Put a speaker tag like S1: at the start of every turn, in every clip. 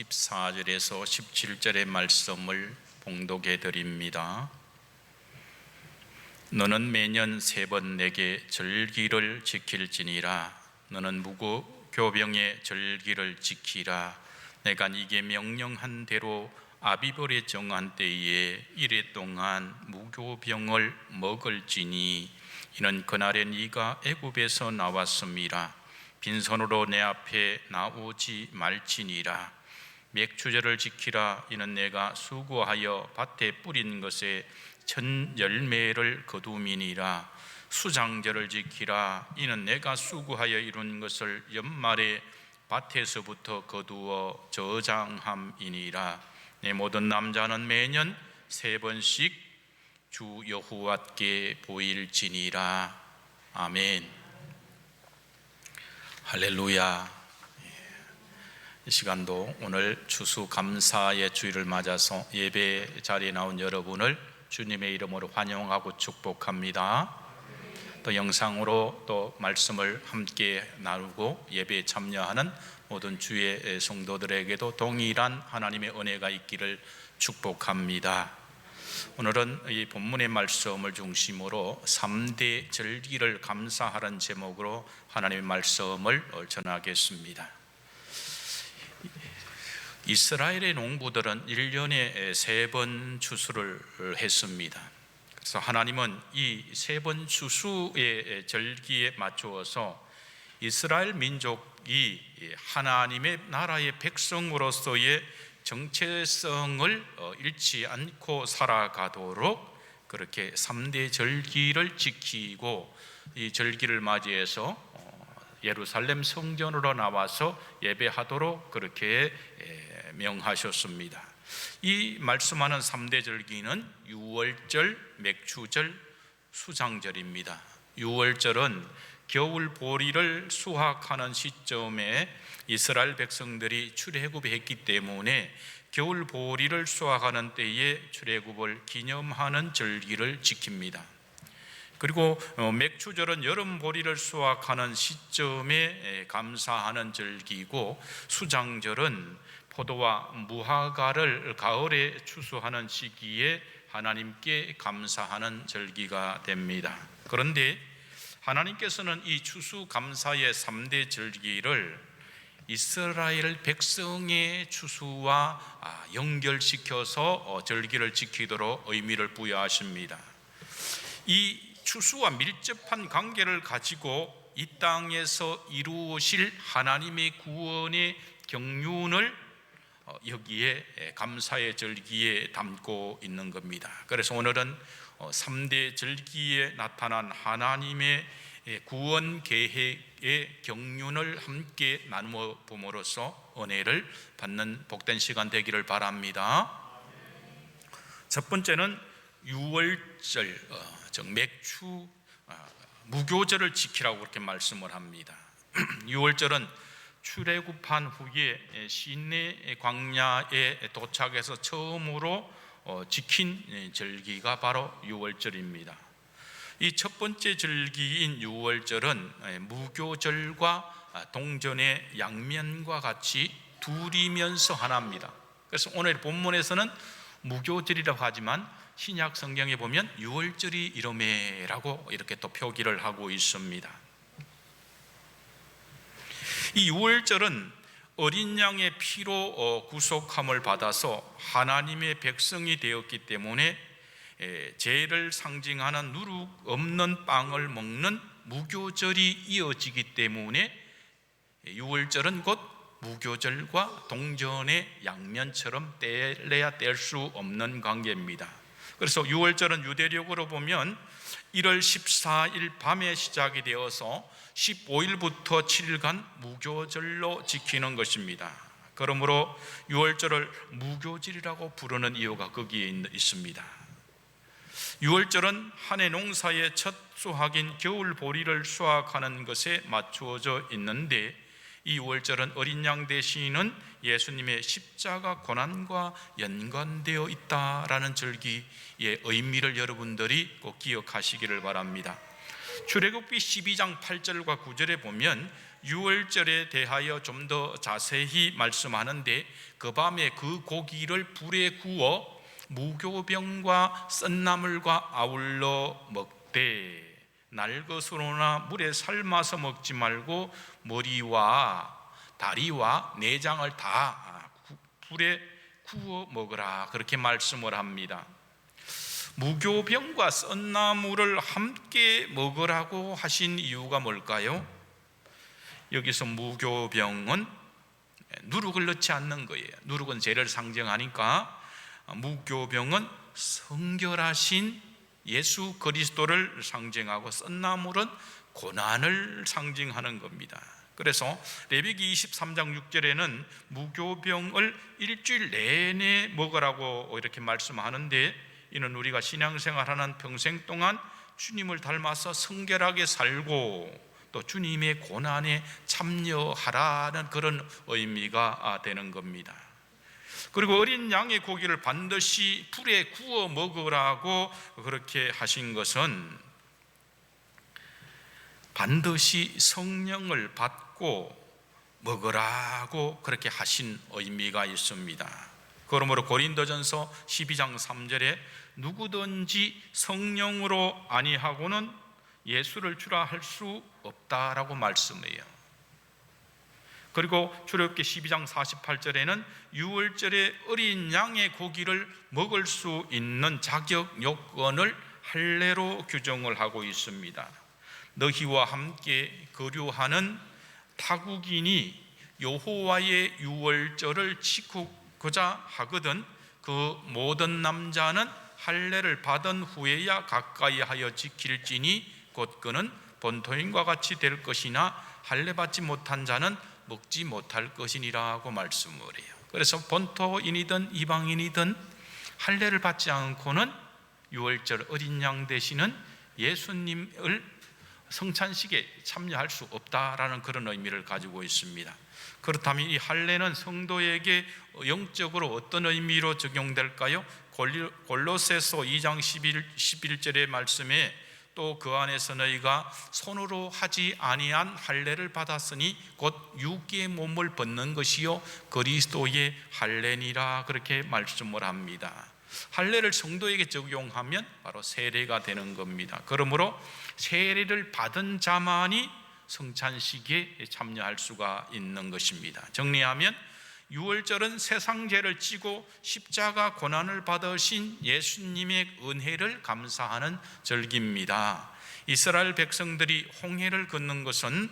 S1: 14절에서 17절의 말씀을 봉독해 드립니다. 너는 매년 3번 내게 절기를 지킬지니라. 너는 무교병의 절기를 지키라. 내가 네게 명령한 대로 아비벌에 정한 때에 이래 동안 무교병을 먹을지니 이는 그날에 네가 애굽에서 나왔음이라. 빈손으로 내 앞에 나오지 말지니라. 맥추절을 지키라. 이는 내가 수고하여 밭에 뿌린 것에 첫 열매를 거둠이니라. 수장절을 지키라. 이는 내가 수고하여 이룬 것을 연말에 밭에서부터 거두어 저장함이니라. 내 모든 남자는 매년 3번씩 주 여호와께 보일지니라. 아멘. 할렐루야. 이 시간도 오늘 추수감사의 주일을 맞아서 예배 자리에 나온 여러분을 주님의 이름으로 환영하고 축복합니다. 또 영상으로 또 말씀을 함께 나누고 예배에 참여하는 모든 주의 성도들에게도 동일한 하나님의 은혜가 있기를 축복합니다. 오늘은 이 본문의 말씀을 중심으로 3대 절기를 감사하는 제목으로 하나님의 말씀을 전하겠습니다. 이스라엘의 농부들은 1년에 3번 추수를 했습니다. 그래서 하나님은 이 3번 추수의 절기에 맞추어서 이스라엘 민족이 하나님의 나라의 백성으로서의 정체성을 잃지 않고 살아가도록 그렇게 3대 절기를 지키고 이 절기를 맞이해서 예루살렘 성전으로 나와서 예배하도록 그렇게 명하셨습니다. 이 말씀하는 3대 절기는 유월절, 맥추절, 수장절입니다. 유월절은 겨울 보리를 수확하는 시점에 이스라엘 백성들이 출애굽했기 때문에 겨울 보리를 수확하는 때에 출애굽을 기념하는 절기를 지킵니다. 그리고 맥추절은 여름 보리를 수확하는 시점에 감사하는 절기고, 수장절은 포도와 무화과를 가을에 추수하는 시기에 하나님께 감사하는 절기가 됩니다. 그런데 하나님께서는 이 추수감사의 3대 절기를 이스라엘 백성의 추수와 연결시켜서 절기를 지키도록 의미를 부여하십니다. 이 추수와 밀접한 관계를 가지고 이 땅에서 이루어질 하나님의 구원의 경륜을 여기에 감사의 절기에 담고 있는 겁니다. 그래서 오늘은 3대 절기에 나타난 하나님의 구원 계획의 경륜을 함께 나누어 봄으로써 은혜를 받는 복된 시간 되기를 바랍니다. 첫 번째는 유월절, 즉 맥추 무교절을 지키라고 그렇게 말씀을 합니다. 유월절은 출애굽한 후에 시내 광야에 도착해서 처음으로 지킨 절기가 바로 유월절입니다. 이 첫 번째 절기인 유월절은 무교절과 동전의 양면과 같이 둘이면서 하나입니다. 그래서 오늘 본문에서는 무교절이라고 하지만 신약 성경에 보면 유월절이 이러매라고 이렇게 또 표기를 하고 있습니다. 이 유월절은 어린 양의 피로 구속함을 받아서 하나님의 백성이 되었기 때문에 죄를 상징하는 누룩 없는 빵을 먹는 무교절이 이어지기 때문에 유월절은 곧 무교절과 동전의 양면처럼 떼래야 뗄 수 없는 관계입니다. 그래서 유월절은 유대력으로 보면 1월 14일 밤에 시작이 되어서 15일부터 7일간 무교절로 지키는 것입니다. 그러므로 유월절을 무교절이라고 부르는 이유가 거기에 있습니다. 유월절은 한 해 농사의 첫 수확인 겨울 보리를 수확하는 것에 맞추어져 있는데, 이 유월절은 어린 양 대신은 예수님의 십자가 고난과 연관되어 있다라는 절기의 의미를 여러분들이 꼭 기억하시기를 바랍니다. 출애굽기 12장 8절과 9절에 보면 유월절에 대하여 좀 더 자세히 말씀하는데, 그 밤에 그 고기를 불에 구워 무교병과 썬나물과 아울러 먹되 날것으로나 물에 삶아서 먹지 말고 머리와 다리와 내장을 다 불에 구워 먹으라, 그렇게 말씀을 합니다. 무교병과 썬나물을 함께 먹으라고 하신 이유가 뭘까요? 여기서 무교병은 누룩을 넣지 않는 거예요. 누룩은 죄를 상징하니까 무교병은 성결하신 예수 그리스도를 상징하고, 썬나물은 고난을 상징하는 겁니다. 그래서 레위기 23장 6절에는 무교병을 일주일 내내 먹으라고 이렇게 말씀하는데, 이는 우리가 신앙생활하는 평생 동안 주님을 닮아서 성결하게 살고 또 주님의 고난에 참여하라는 그런 의미가 되는 겁니다. 그리고 어린 양의 고기를 반드시 불에 구워 먹으라고 그렇게 하신 것은 반드시 성령을 받고 먹으라고 그렇게 하신 의미가 있습니다. 그러므로 고린도전서 12장 3절에 누구든지 성령으로 아니하고는 예수를 주라 할 수 없다라고 말씀해요. 그리고 출애굽기 12장 48절에는 유월절에 어린 양의 고기를 먹을 수 있는 자격 요건을 할례로 규정을 하고 있습니다. 너희와 함께 거류하는 타국인이 여호와의 유월절을 지키고자 하거든 그 모든 남자는 할례를 받은 후에야 가까이 하여 지킬지니 곧 그는 본토인과 같이 될 것이나 할례 받지 못한 자는 먹지 못할 것이니라고 말씀을 해요. 그래서 본토인이든 이방인이든 할례를 받지 않고는 유월절 어린 양 되시는 예수님을 성찬식에 참여할 수 없다라는 그런 의미를 가지고 있습니다. 그렇다면 이 할례는 성도에게 영적으로 어떤 의미로 적용될까요? 골로새서 2장 11절의 말씀에 또 그 안에서 너희가 손으로 하지 아니한 할례를 받았으니 곧 육의 몸을 벗는 것이요 그리스도의 할례니라, 그렇게 말씀을 합니다. 할례를 성도에게 적용하면 바로 세례가 되는 겁니다. 그러므로 세례를 받은 자만이 성찬식에 참여할 수가 있는 것입니다. 정리하면 유월절은 세상 죄를 지고 십자가 고난을 받으신 예수님의 은혜를 감사하는 절기입니다. 이스라엘 백성들이 홍해를 건넌 것은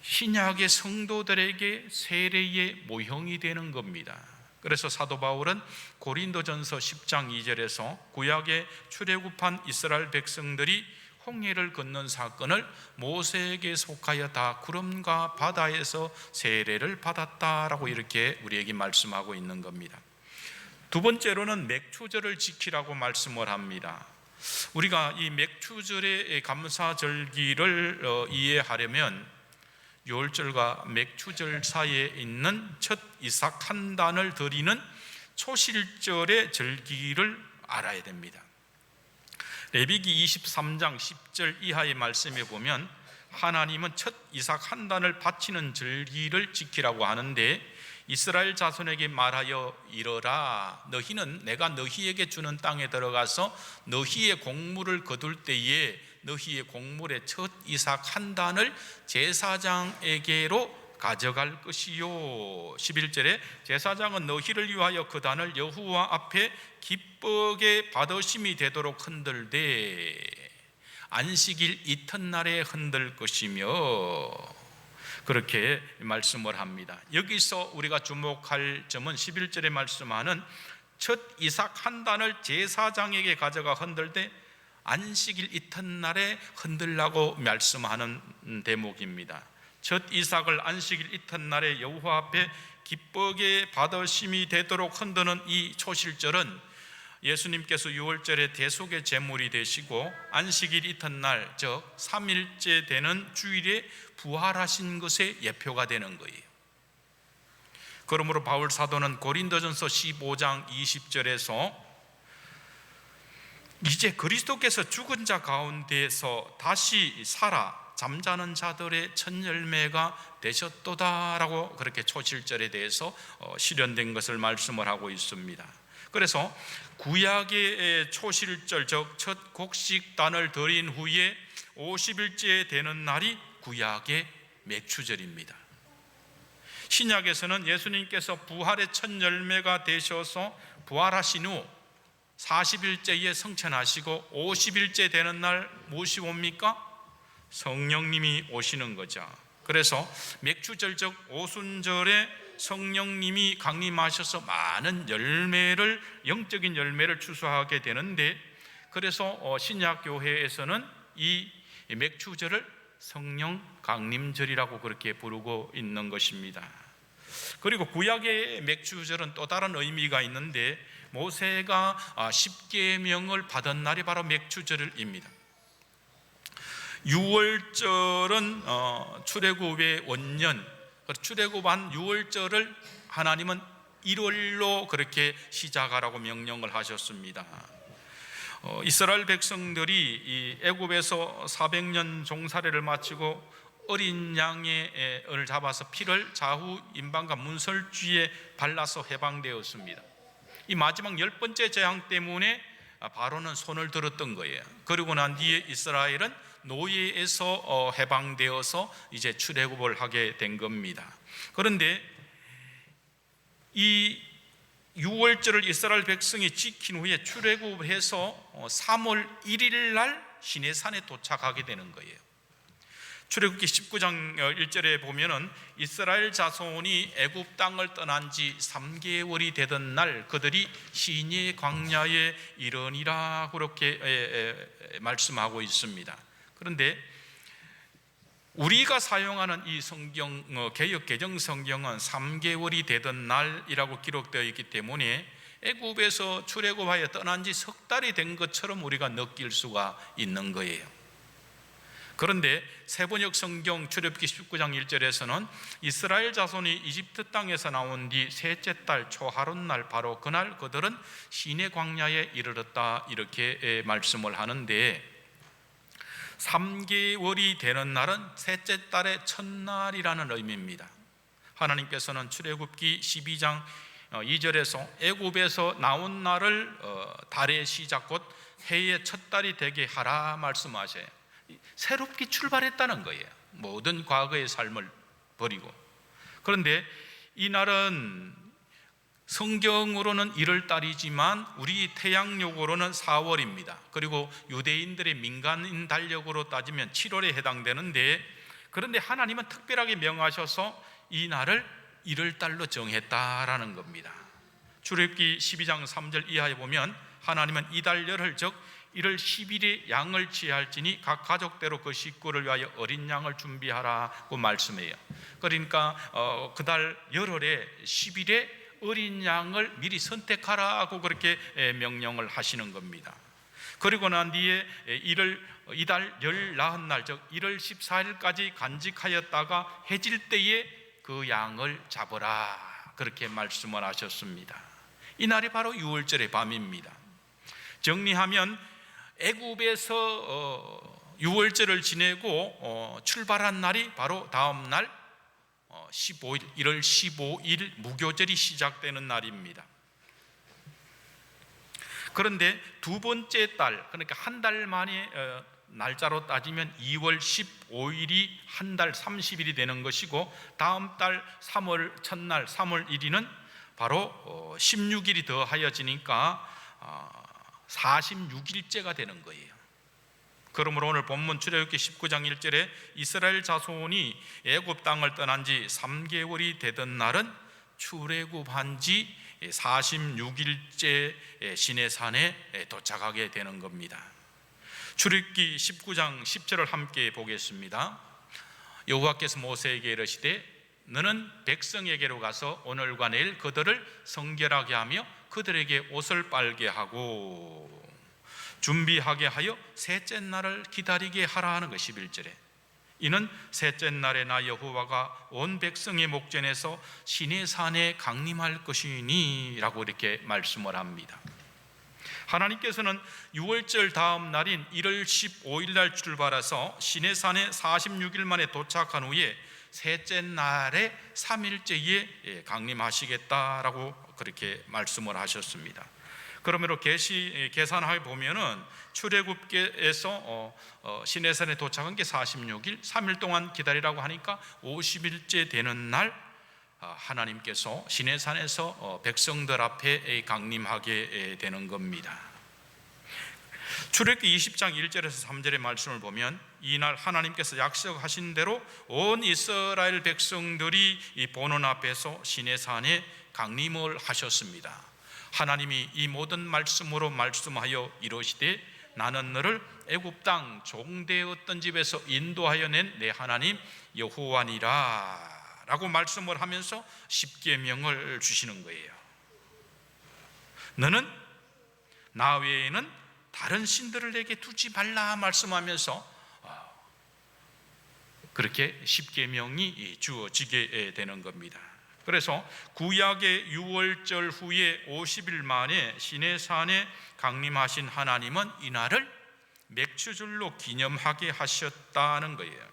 S1: 신약의 성도들에게 세례의 모형이 되는 겁니다. 그래서 사도 바울은 고린도전서 10장 2절에서 구약에 출애굽한 이스라엘 백성들이 홍해를 건넌 사건을 모세에게 속하여 다 구름과 바다에서 세례를 받았다라고 이렇게 우리에게 말씀하고 있는 겁니다. 두 번째로는 맥추절을 지키라고 말씀을 합니다. 우리가 이 맥추절의 감사절기를 이해하려면 유월절과 맥추절 사이에 있는 첫 이삭 한 단을 드리는 초실절의 절기를 알아야 됩니다. 레위기 23장 10절 이하의 말씀에 보면 하나님은 첫 이삭 한 단을 바치는 절기를 지키라고 하는데, 이스라엘 자손에게 말하여 이르라, 너희는 내가 너희에게 주는 땅에 들어가서 너희의 곡물을 거둘 때에 너희의 곡물의 첫 이삭 한 단을 제사장에게로 가져갈 것이요. 11절에 제사장은 너희를 위하여 그 단을 여호와 앞에 기쁘게 받으심이 되도록 흔들되 안식일 이튿날에 흔들 것이며, 그렇게 말씀을 합니다. 여기서 우리가 주목할 점은 11절에 말씀하는 첫 이삭 한 단을 제사장에게 가져가 흔들되 안식일 이튿날에 흔들라고 말씀하는 대목입니다. 첫 이삭을 안식일 이튿날에 여호와 앞에 기쁘게 받으심이 되도록 흔드는 이 초실절은 예수님께서 유월절에 대속의 제물이 되시고 안식일 이튿날, 즉 3일째 되는 주일에 부활하신 것의 예표가 되는 거예요. 그러므로 바울 사도는 고린도전서 15장 20절에서 이제 그리스도께서 죽은 자 가운데서 다시 살아 잠자는 자들의 첫 열매가 되셨도다라고 그렇게 초실절에 대해서 실현된 것을 말씀을 하고 있습니다. 그래서 구약의 초실절, 즉 첫 곡식단을 드린 후에 50일째 되는 날이 구약의 맥추절입니다. 신약에서는 예수님께서 부활의 첫 열매가 되셔서 부활하신 후 40일째에 성천하시고 50일째 되는 날 무엇이 옵니까? 성령님이 오시는 거죠. 그래서 맥추절, 즉 오순절에 성령님이 강림하셔서 많은 열매를, 영적인 열매를 추수하게 되는데, 그래서 신약교회에서는 이 맥추절을 성령 강림절이라고 그렇게 부르고 있는 것입니다. 그리고 구약의 맥추절은 또 다른 의미가 있는데, 모세가 십계명을 받은 날이 바로 맥추절입니다. 유월절은 출애굽의 원년, 출애굽한 유월절을 하나님은 1월로 그렇게 시작하라고 명령을 하셨습니다. 이스라엘 백성들이 이 애굽에서 400년 종살이를 마치고 어린 양을 잡아서 피를 좌우 임방과 문설주에 발라서 해방되었습니다. 이 마지막 10번째 재앙 때문에 바로는 손을 들었던 거예요. 그리고 난 뒤에 이스라엘은 노예에서 해방되어서 이제 출애굽을 하게 된 겁니다. 그런데 이 6월절을 이스라엘 백성이 지킨 후에 출애굽해서 3월 1일 날 시내산에 도착하게 되는 거예요. 출애굽기 19장 1절에 보면은 이스라엘 자손이 애굽 땅을 떠난 지 3개월이 되던 날 그들이 시내 광야에 이르니라 그렇게 말씀하고 있습니다. 그런데 우리가 사용하는 이 성경, 개역 개정 성경은 3개월이 되던 날이라고 기록되어 있기 때문에 애굽에서 출애굽하여 떠난 지 석 달이 된 것처럼 우리가 느낄 수가 있는 거예요. 그런데 세번역 성경 출애굽기 19장 1절에서는 이스라엘 자손이 이집트 땅에서 나온 뒤 셋째 달 초하룻날 바로 그날 그들은 시내 광야에 이르렀다 이렇게 말씀을 하는데, 3개월이 되는 날은 셋째 달의 첫날이라는 의미입니다. 하나님께서는 출애굽기 12장 2절에서 애굽에서 나온 날을 달의 시작 곧 해의 첫 달이 되게 하라 말씀하셔요. 새롭게 출발했다는 거예요. 모든 과거의 삶을 버리고. 그런데 이 날은 성경으로는 1월 달이지만 우리 태양력으로는 4월입니다. 그리고 유대인들의 민간인 달력으로 따지면 7월에 해당되는데, 그런데 하나님은 특별하게 명하셔서 이 날을 1월 달로 정했다라는 겁니다. 출애굽기 12장 3절 이하에 보면 하나님은 이달 열흘 즉 1월 10일에 양을 취할지니 각 가족대로 그 식구를 위하여 어린 양을 준비하라고 말씀해요. 그러니까 그달 열흘에 10일에 어린 양을 미리 선택하라고 그렇게 명령을 하시는 겁니다. 그리고 난 뒤에 이달 열 나흔 날 즉 1월 14일까지 간직하였다가 해질 때에 그 양을 잡으라 그렇게 말씀을 하셨습니다. 이 날이 바로 유월절의 밤입니다. 정리하면 애굽에서 유월절을 지내고 출발한 날이 바로 다음 날 15일, 1월 15일 무교절이 시작되는 날입니다. 그런데 두 번째 달, 그러니까 한 달 만에 날짜로 따지면 2월 15일이 한 달 30일이 되는 것이고, 다음 달 3월 첫날 3월 1일은 바로 16일이 더 하여지니까 46일째가 되는 거예요. 그러므로 오늘 본문 출애굽기 19장 1절에 이스라엘 자손이 애굽 땅을 떠난 지 3개월이 되던 날은 출애굽한 지 46일째 시내산에 도착하게 되는 겁니다. 출애굽기 19장 10절을 함께 보겠습니다. 여호와께서 모세에게 이르시되 너는 백성에게로 가서 오늘과 내일 그들을 성결하게 하며 그들에게 옷을 빨게 하고 준비하게 하여 셋째 날을 기다리게 하라 하는 것. 11절에 이는 셋째 날에 나 여호와가 온 백성의 목전에서 시내산에 강림할 것이니 라고 이렇게 말씀을 합니다. 하나님께서는 유월절 다음 날인 1월 15일 날 출발해서 시내산에 46일 만에 도착한 후에 셋째 날에 3일째에 강림하시겠다라고 그렇게 말씀을 하셨습니다. 그러므로 계산해 보면은 출애굽께에서 시내산에 도착한 게 46일, 3일 동안 기다리라고 하니까 50일째 되는 날 하나님께서 시내산에서 백성들 앞에 강림하게 되는 겁니다. 출애굽기 20장 1절에서 3절의 말씀을 보면 이날 하나님께서 약속하신 대로 온 이스라엘 백성들이 이 보는 앞에서 시내산에 강림을 하셨습니다. 하나님이 이 모든 말씀으로 말씀하여 이르시되 나는 너를 애굽 땅 종되었던 집에서 인도하여 낸 내 하나님 여호와니라 라고 말씀을 하면서 십계명을 주시는 거예요. 너는 나 외에는 다른 신들을 내게 두지 말라 말씀하면서 그렇게 십계명이 주어지게 되는 겁니다. 그래서 구약의 유월절 후에 50일 만에 시내산에 강림하신 하나님은 이날을 맥추절로 기념하게 하셨다는 거예요.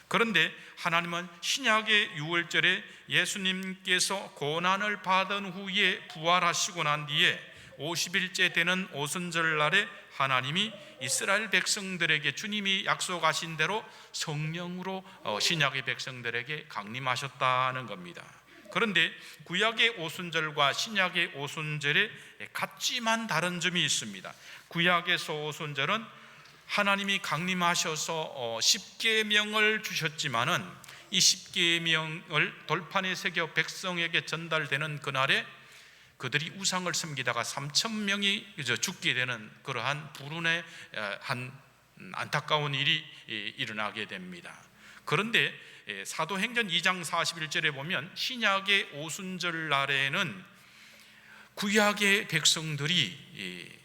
S1: 그런데 하나님은 신약의 유월절에 예수님께서 고난을 받은 후에 부활하시고 난 뒤에 50일째 되는 오순절 날에 하나님이 이스라엘 백성들에게 주님이 약속하신 대로 성령으로 신약의 백성들에게 강림하셨다는 겁니다. 그런데 구약의 오순절과 신약의 오순절에 같지만 다른 점이 있습니다. 구약에서 오순절은 하나님이 강림하셔서 십계명을 주셨지만은 이 십계명을 돌판에 새겨 백성에게 전달되는 그날에 그들이 우상을 섬기다가 3,000명이 죽게 되는 그러한 불운의 한 안타까운 일이 일어나게 됩니다. 그런데 사도행전 2장 41절에 보면 신약의 오순절 날에는 구약의 백성들이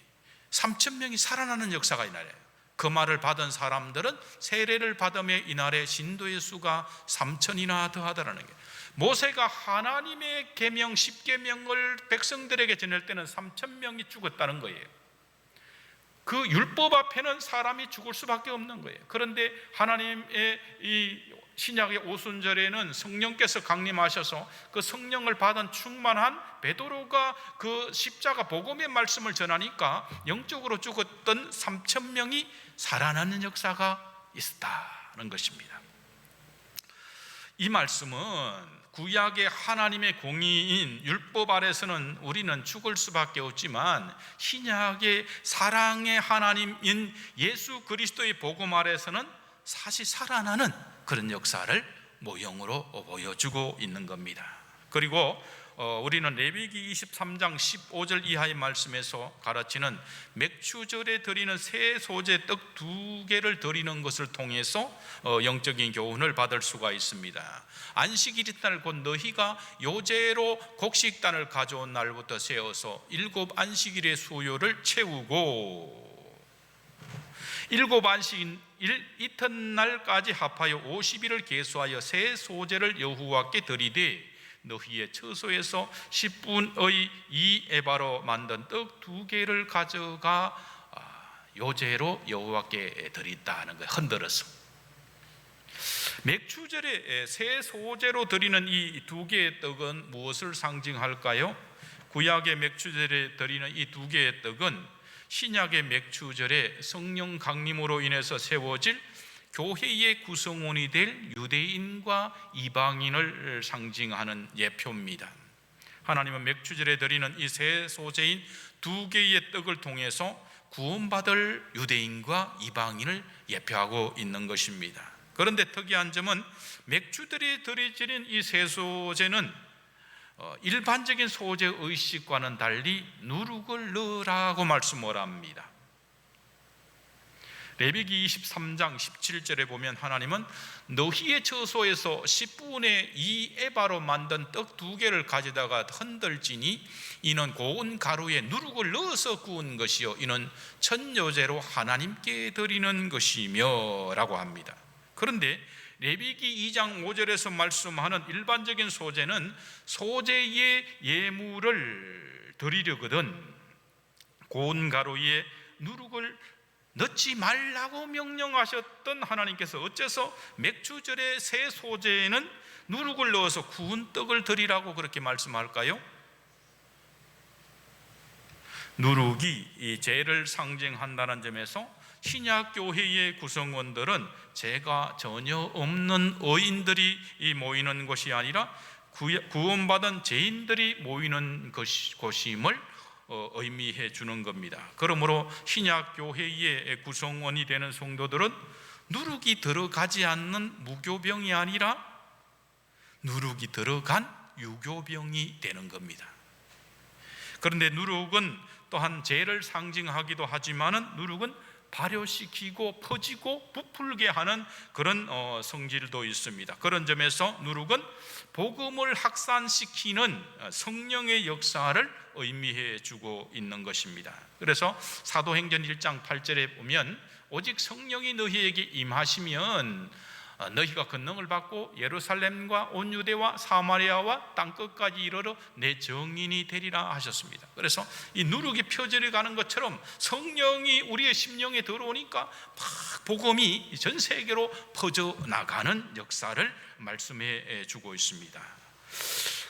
S1: 3,000명이 살아나는 역사가 이날에 그 말을 받은 사람들은 세례를 받으며 이날에 신도의 수가 3,000이나 더하더라는 게, 모세가 하나님의 계명 10계명을 백성들에게 전할 때는 3,000명이 죽었다는 거예요. 그 율법 앞에는 사람이 죽을 수밖에 없는 거예요. 그런데 하나님의 이 신약의 오순절에는 성령께서 강림하셔서 그 성령을 받은 충만한 베드로가 그 십자가 복음의 말씀을 전하니까 영적으로 죽었던 3,000명이 살아나는 역사가 있었다는 것입니다. 이 말씀은 구약의 하나님의 공의인 율법 아래서는 우리는 죽을 수밖에 없지만 신약의 사랑의 하나님인 예수 그리스도의 복음 아래서는 사실 살아나는 그런 역사를 모형으로 보여주고 있는 겁니다. 그리고 우리는 레위기 23장 15절 이하의 말씀에서 가르치는 맥추절에 드리는 새 소재 떡 2개를 드리는 것을 통해서 영적인 교훈을 받을 수가 있습니다. 안식일이 날 곧 너희가 요제로 곡식단을 가져온 날부터 세어서 7 안식일의 수요를 채우고 7 안식일 이튿날까지 합하여 50일을 계수하여 새 소재를 여호와께 드리되 너희의 처소에서 10분의 2에바로 만든 떡 2개를 가져가 요제로 여호와께 드린다는 거예요. 흔들어서. 맥추절에 새 소재로 드리는 이 2개의 떡은 무엇을 상징할까요? 구약의 맥추절에 드리는 이 2개의 떡은 신약의 맥추절에 성령 강림으로 인해서 세워질 교회의 구성원이 될 유대인과 이방인을 상징하는 예표입니다. 하나님은 맥추절에 드리는 이 새 소재인 2개의 떡을 통해서 구원받을 유대인과 이방인을 예표하고 있는 것입니다. 그런데 특이한 점은 맥추절에 드려지는 이 새 소재는 일반적인 소재 의식과는 달리 누룩을 넣으라고 말씀을 합니다. 레위기 23장 17절에 보면 하나님은 너희의 처소에서 10분의 2에바로 만든 떡 2개를 가져다가 흔들지니 이는 고운 가루에 누룩을 넣어서 구운 것이요 이는 천요제로 하나님께 드리는 것이며 라고 합니다. 그런데 레위기 2장 5절에서 말씀하는 일반적인 소제는 소제의 예물을 드리려거든 고운 가루에 누룩을 넣지 말라고 명령하셨던 하나님께서 어째서 맥주절의 새 소재에는 누룩을 넣어서 구운 떡을 드리라고 그렇게 말씀할까요? 누룩이 이 죄를 상징한다는 점에서 신약 교회의 구성원들은 죄가 전혀 없는 의인들이 모이는 곳이 아니라 구원받은 죄인들이 모이는 곳임을 의미해 주는 겁니다. 그러므로 신약 교회의 구성원이 되는 성도들은 누룩이 들어가지 않는 무교병이 아니라 누룩이 들어간 유교병이 되는 겁니다. 그런데 누룩은 또한 죄를 상징하기도 하지만은 누룩은 발효시키고 퍼지고 부풀게 하는 그런 성질도 있습니다. 그런 점에서 누룩은 복음을 확산시키는 성령의 역사를 의미해 주고 있는 것입니다. 그래서 사도행전 1장 8절에 보면 오직 성령이 너희에게 임하시면 너희가 권능을 받고 예루살렘과 온 유대와 사마리아와 땅끝까지 이르러 내 증인이 되리라 하셨습니다. 그래서 이 누룩이 펴져 가는 것처럼 성령이 우리의 심령에 들어오니까 막 복음이 전 세계로 퍼져 나가는 역사를 말씀해 주고 있습니다.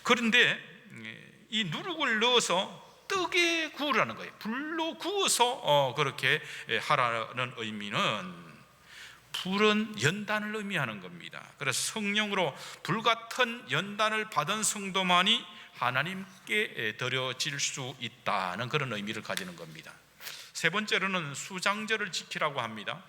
S1: 그런데 이 누룩을 넣어서 떡에 구우라는 거예요. 불로 구워서 그렇게 하라는 의미는 불은 연단을 의미하는 겁니다. 그래서 성령으로 불같은 연단을 받은 성도만이 하나님께 드려질 수 있다는 그런 의미를 가지는 겁니다. 세 번째로는 수장절을 지키라고 합니다.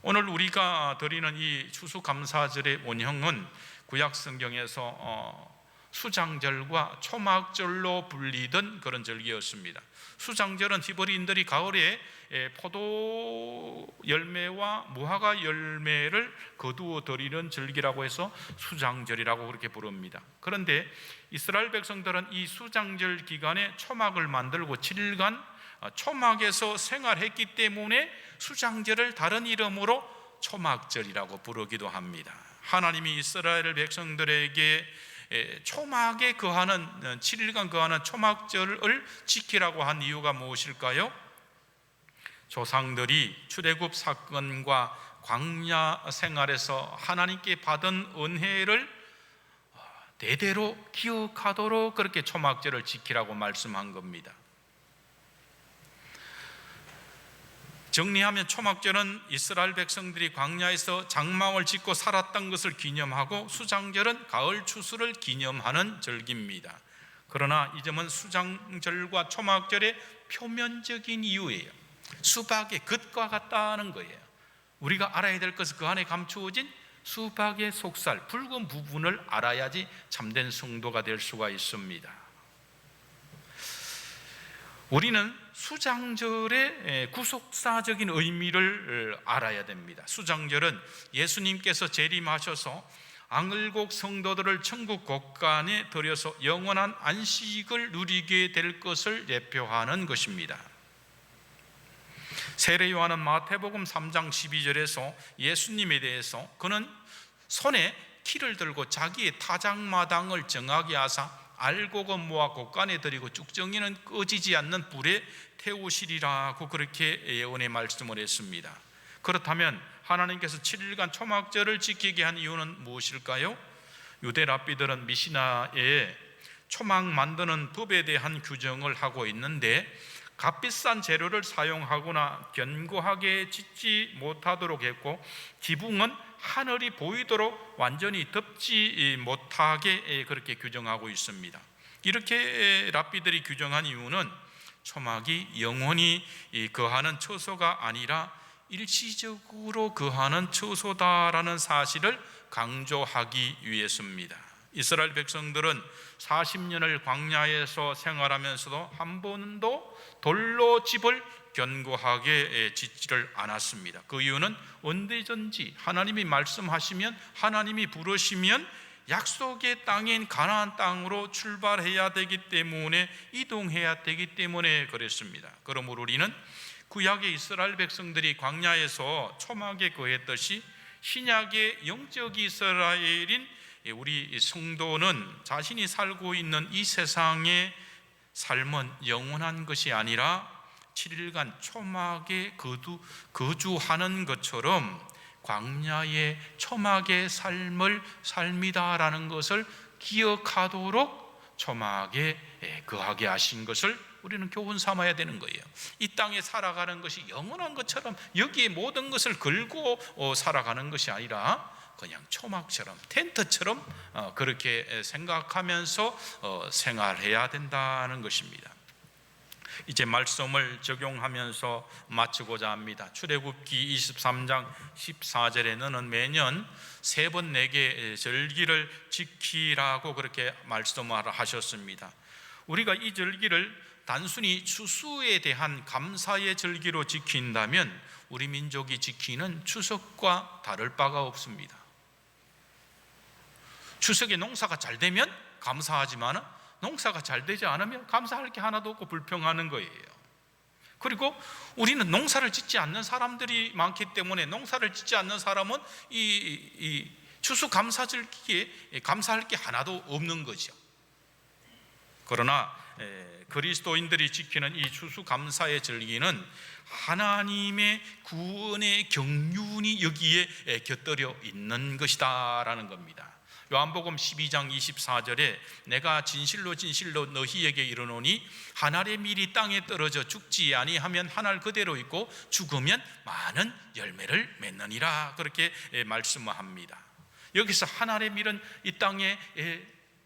S1: 오늘 우리가 드리는 이 추수감사절의 원형은 구약 성경에서 수장절과 초막절로 불리던 그런 절기였습니다. 수장절은 히브리인들이 가을에 포도 열매와 무화과 열매를 거두어 드리는 절기라고 해서 수장절이라고 그렇게 부릅니다. 그런데 이스라엘 백성들은 이 수장절 기간에 초막을 만들고 7일간 초막에서 생활했기 때문에 수장절을 다른 이름으로 초막절이라고 부르기도 합니다. 하나님이 이스라엘 백성들에게 초막에 거하는 7일간 거하는 초막절을 지키라고 한 이유가 무엇일까요? 조상들이 출애굽 사건과 광야 생활에서 하나님께 받은 은혜를 대대로 기억하도록 그렇게 초막절을 지키라고 말씀한 겁니다. 정리하면 초막절은 이스라엘 백성들이 광야에서 장막을 짓고 살았던 것을 기념하고, 수장절은 가을 추수를 기념하는 절기입니다. 그러나 이 점은 수장절과 초막절의 표면적인 이유예요. 수박의 겉과 같다는 거예요. 우리가 알아야 될 것은 그 안에 감추어진 수박의 속살, 붉은 부분을 알아야지 참된 성도가 될 수가 있습니다. 우리는 수장절의 구속사적인 의미를 알아야 됩니다. 수장절은 예수님께서 재림하셔서 앙을곡 성도들을 천국 곳간에 들여서 영원한 안식을 누리게 될 것을 예표하는 것입니다. 세례 요한은 마태복음 3장 12절에서 예수님에 대해서 그는 손에 키를 들고 자기의 타작마당을 정하게 하사 알곡은 모아 곳간에 들이고 쭉정이는 꺼지지 않는 불에 태우시리라고 그렇게 예언의 말씀을 했습니다. 그렇다면 하나님께서 7일간 초막절을 지키게 한 이유는 무엇일까요? 유대 랍비들은 미시나에 초막 만드는 법에 대한 규정을 하고 있는데, 값비싼 재료를 사용하거나 견고하게 짓지 못하도록 했고, 지붕은 하늘이 보이도록 완전히 덮지 못하게 그렇게 규정하고 있습니다. 이렇게 랍비들이 규정한 이유는 초막이 영원히 거하는 처소가 아니라 일시적으로 거하는 처소다라는 사실을 강조하기 위해서입니다. 이스라엘 백성들은 40년을 광야에서 생활하면서도 한 번도 돌로 집을 견고하게 짓지를 않았습니다. 그 이유는 언제든지 하나님이 말씀하시면, 하나님이 부르시면 약속의 땅인 가나안 땅으로 출발해야 되기 때문에, 이동해야 되기 때문에 그랬습니다. 그러므로 우리는 구약의 이스라엘 백성들이 광야에서 초막에 거했듯이 신약의 영적 이스라엘인 우리 성도는 자신이 살고 있는 이 세상의 삶은 영원한 것이 아니라 7일간 초막에 거주하는 것처럼 광야의 초막의 삶을 삽니다라는 것을 기억하도록 초막에 거하게 하신 것을 우리는 교훈 삼아야 되는 거예요. 이 땅에 살아가는 것이 영원한 것처럼 여기에 모든 것을 걸고 살아가는 것이 아니라 그냥 초막처럼, 텐트처럼 그렇게 생각하면서 생활해야 된다는 것입니다. 이제 말씀을 적용하면서 마치고자 합니다. 출애굽기 23장 14절에 너는 매년 3번 내게 절기를 지키라고 그렇게 말씀을 하셨습니다. 우리가 이 절기를 단순히 추수에 대한 감사의 절기로 지킨다면 우리 민족이 지키는 추석과 다를 바가 없습니다. 추석에 농사가 잘 되면 감사하지만 농사가 잘 되지 않으면 감사할 게 하나도 없고 불평하는 거예요. 그리고 우리는 농사를 짓지 않는 사람들이 많기 때문에 농사를 짓지 않는 사람은 이 추수감사절기에 감사할 게 하나도 없는 거죠. 그러나 그리스도인들이 지키는 이 추수감사의 절기는 하나님의 구원의 경륜이 여기에 곁들여 있는 것이다라는 겁니다. 요한복음 12장 24절에 내가 진실로 진실로 너희에게 이르노니 한 알의 밀이 땅에 떨어져 죽지 아니하면 한 알 그대로 있고 죽으면 많은 열매를 맺느니라 그렇게 말씀합니다. 여기서 한 알의 밀은 이 땅에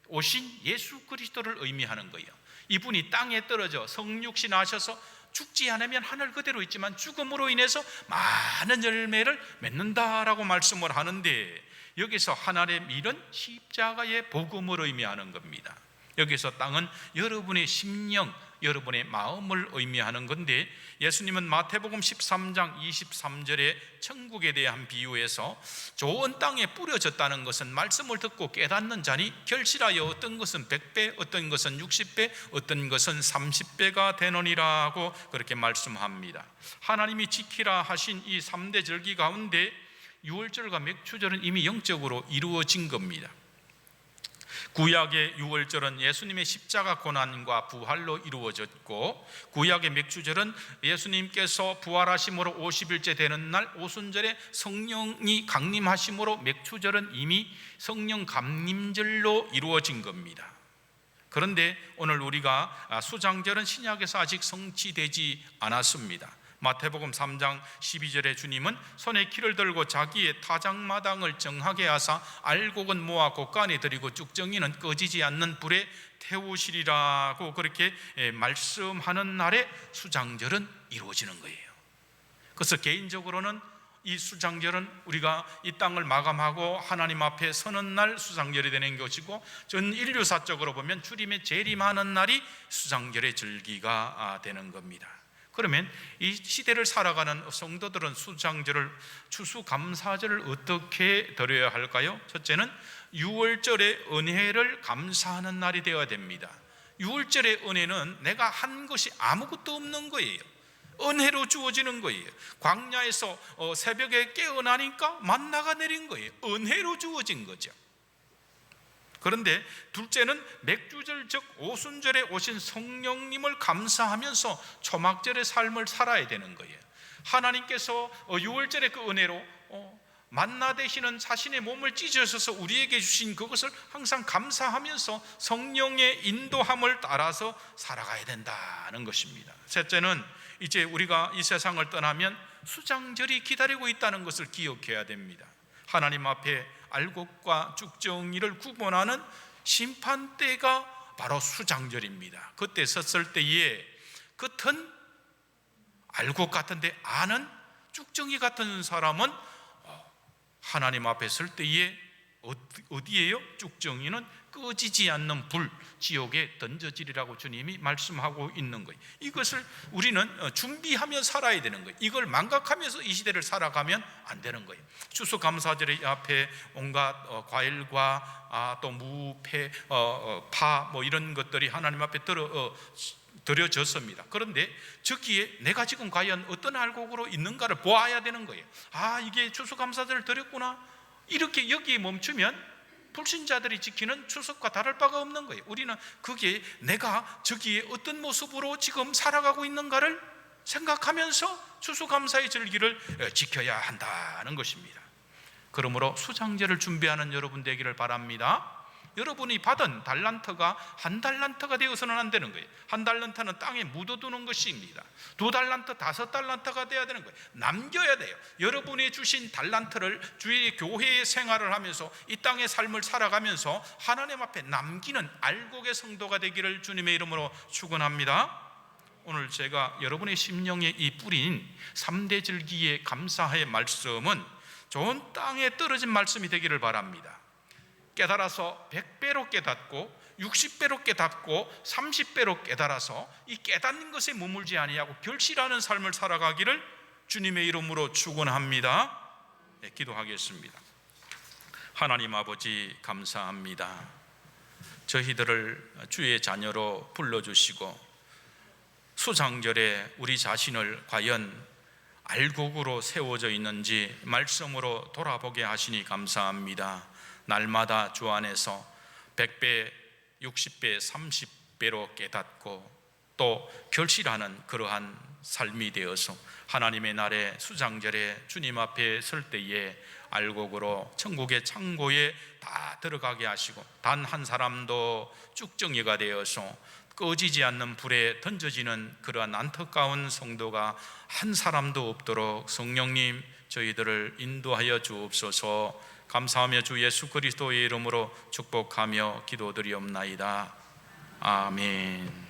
S1: 오신 예수 그리스도를 의미하는 거예요. 이분이 땅에 떨어져 성육신 하셔서 죽지 않으면 하늘 그대로 있지만 죽음으로 인해서 많은 열매를 맺는다라고 말씀을 하는데, 여기서 하나의 밀은 십자가의 복음을 의미하는 겁니다. 여기서 땅은 여러분의 심령, 여러분의 마음을 의미하는 건데, 예수님은 마태복음 13장 23절에 천국에 대한 비유에서 좋은 땅에 뿌려졌다는 것은 말씀을 듣고 깨닫는 자니 결실하여 어떤 것은 100배, 어떤 것은 60배, 어떤 것은 30배가 되느니라고 그렇게 말씀합니다. 하나님이 지키라 하신 이 3대 절기 가운데 유월절과 맥주절은 이미 영적으로 이루어진 겁니다. 구약의 유월절은 예수님의 십자가 고난과 부활로 이루어졌고, 구약의 맥주절은 예수님께서 부활하심으로 50일째 되는 날 오순절에 성령이 강림하심으로 맥주절은 이미 성령 감림절로 이루어진 겁니다. 그런데 오늘 우리가 수장절은 신약에서 아직 성취되지 않았습니다. 마태복음 3장 12절에 주님은 손에 키를 들고 자기의 타작마당을 정하게 하사 알곡은 모아 곳간에 들이고 쭉정이는 꺼지지 않는 불에 태우시리라고 그렇게 말씀하는 날에 수장절은 이루어지는 거예요. 그래서 개인적으로는 이 수장절은 우리가 이 땅을 마감하고 하나님 앞에 서는 날 수장절이 되는 것이고, 전 인류사적으로 보면 주님의 재림하는 날이 수장절의 절기가 되는 겁니다. 그러면 이 시대를 살아가는 성도들은 수장절을, 추수감사절을 어떻게 드려야 할까요? 첫째는 유월절의 은혜를 감사하는 날이 되어야 됩니다. 유월절의 은혜는 내가 한 것이 아무것도 없는 거예요. 은혜로 주어지는 거예요. 광야에서 새벽에 깨어나니까 만나가 내린 거예요. 은혜로 주어진 거죠. 그런데 둘째는 맥주절 즉 오순절에 오신 성령님을 감사하면서 초막절의 삶을 살아야 되는 거예요. 하나님께서 유월절의 그 은혜로 만나 되시는 자신의 몸을 찢으셔서 우리에게 주신 그것을 항상 감사하면서 성령의 인도함을 따라서 살아가야 된다는 것입니다. 셋째는 이제 우리가 이 세상을 떠나면 수장절이 기다리고 있다는 것을 기억해야 됩니다. 하나님 앞에 알곡과 쭉정이를 구분하는 심판대가 바로 수장절입니다. 그때 섰을 때에 겉은 알곡 같은데 안은 쭉정이 같은 사람은 하나님 앞에 설 때에 어디에요? 쭉정이는 꺼지지 않는 불, 지옥에 던져지리라고 주님이 말씀하고 있는 거예요. 이것을 우리는 준비하며 살아야 되는 거예요. 이걸 망각하면서 이 시대를 살아가면 안 되는 거예요. 추수감사절의 앞에 온갖 과일과 또 무패, 파 이런 것들이 하나님 앞에 드려졌습니다. 그런데 저기에 내가 지금 과연 어떤 알곡으로 있는가를 보아야 되는 거예요. 이게 추수감사절을 드렸구나. 이렇게 여기에 멈추면 불신자들이 지키는 추석과 다를 바가 없는 거예요. 우리는 그게 내가 저기에 어떤 모습으로 지금 살아가고 있는가를 생각하면서 추수감사의 절기를 지켜야 한다는 것입니다. 그러므로 수장제를 준비하는 여러분 되기를 바랍니다. 여러분이 받은 달란트가 한 달란트가 되어서는 안 되는 거예요. 한 달란트는 땅에 묻어두는 것입니다. 2달란트, 5달란트가 돼야 되는 거예요. 남겨야 돼요. 여러분이 주신 달란트를 주의 교회의 생활을 하면서 이 땅의 삶을 살아가면서 하나님 앞에 남기는 알곡의 성도가 되기를 주님의 이름으로 축원합니다. 오늘 제가 여러분의 심령에 이 뿌린 3대 절기의 감사의 말씀은 좋은 땅에 떨어진 말씀이 되기를 바랍니다. 깨달아서 100배로 깨닫고 60배로 깨닫고 30배로 깨달아서 이 깨닫는 것에 머물지 아니하고 결실하는 삶을 살아가기를 주님의 이름으로 축원합니다. 네, 기도하겠습니다. 하나님 아버지 감사합니다. 저희들을 주의 자녀로 불러주시고 수장절에 우리 자신을 과연 알곡으로 세워져 있는지 말씀으로 돌아보게 하시니 감사합니다. 날마다 주 안에서 100배, 60배, 30배로 깨닫고 또 결실하는 그러한 삶이 되어서 하나님의 날에 수장절에 주님 앞에 설 때에 알곡으로 천국의 창고에 다 들어가게 하시고 단 한 사람도 쭉정이가 되어서 꺼지지 않는 불에 던져지는 그러한 안타까운 성도가 한 사람도 없도록 성령님 저희들을 인도하여 주옵소서. 감사하며 주 예수 그리스도의 이름으로 축복하며 기도드리옵나이다. 아멘.